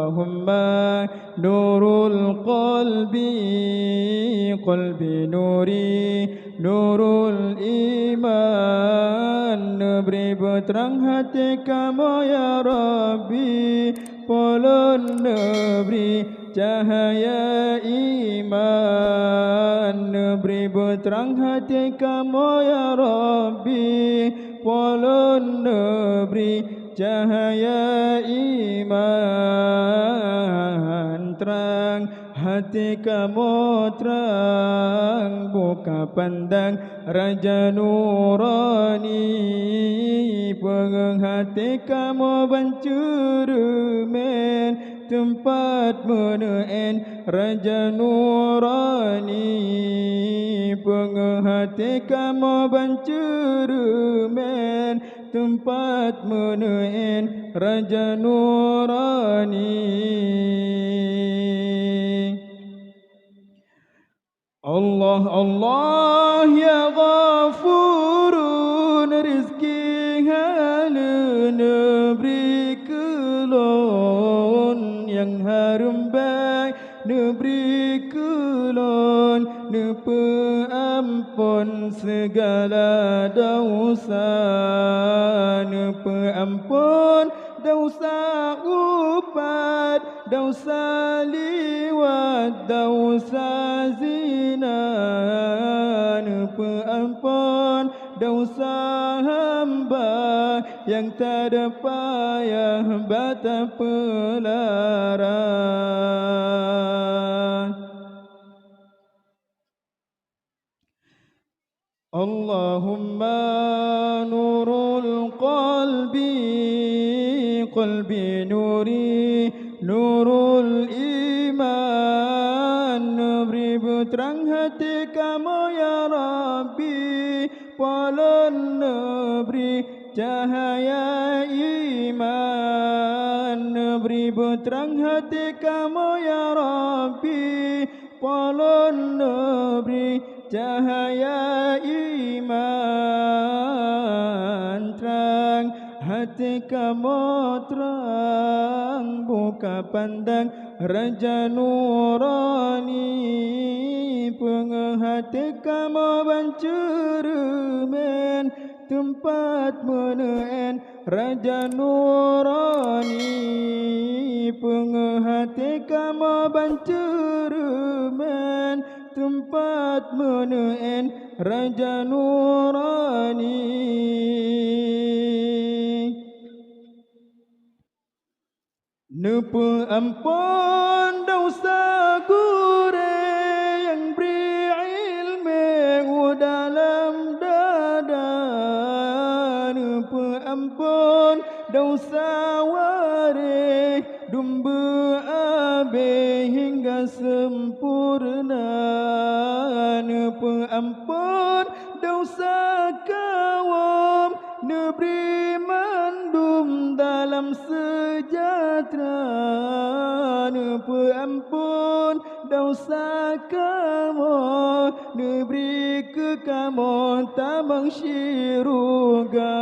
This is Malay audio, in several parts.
Allahumma nurul qalbi nuri nurul iman, beri berterang hati kamu ya Rabbi, polon beri cahaya iman, beri berterang hati kamu ya Rabbi, polon beri cahaya iman, terang hati kamu terang, buka pandang Raja Nurani, pengang hati kamu bancurumen, tempat menuen Raja Nurani, pengang hati kamu bancurumen, tempat menuen Raja Nurani. Allah Allah ya Ghafurun, rizki halun beri kelon, yang harum baik beri kelon, ampun segala dosa, ampun dosa upat, dosa liwat, dosa zina, ampun dosa hamba yang tak ada payah bata pelaran. Allahumma nurul qalbi nuri nurul iman, beri berterang hati kamu ya Rabbi, polon beri cahaya iman, beri berterang hati kamu ya Rabbi, polon beri cahaya iman, terang hati kamu terang, buka pandang Raja Nurani, pengang hati kamu bancurumen, tempat menuen Raja Nurani, pengang hati kamu bancurumen, tempat menuen Raja Nurani. Nepu ampun dosa gure yang beri ilmu dalam dada, nepu ampun dosa wari dumbu abe hingga sempurna, nepu ampun dosa kawam, neberi mandum dalam sejahtera, nepu ampun dosa kamu, neberi ke kamu tamang syurga.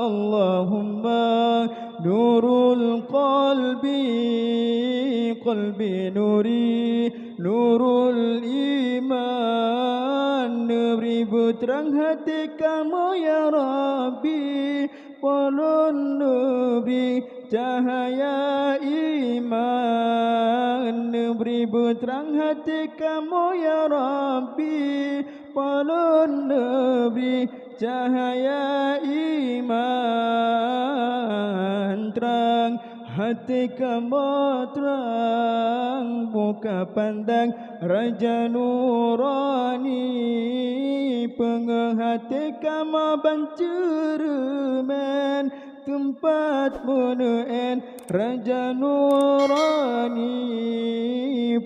Allahumma nurul qalbi nuri nurul iman, beri berterang hati kamu ya Rabbi, polon beri cahaya iman, beri berterang hati kamu ya Rabbi, polon beri cahaya iman, terang hati kamu terang, buka pandang Raja Nurani, pengang hati kamu bancurumen, tempat menuen Raja Nurani,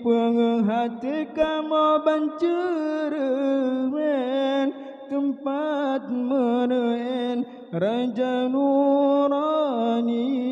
pengang hati kamu bancurumen, tempat menuen Raja Nurani.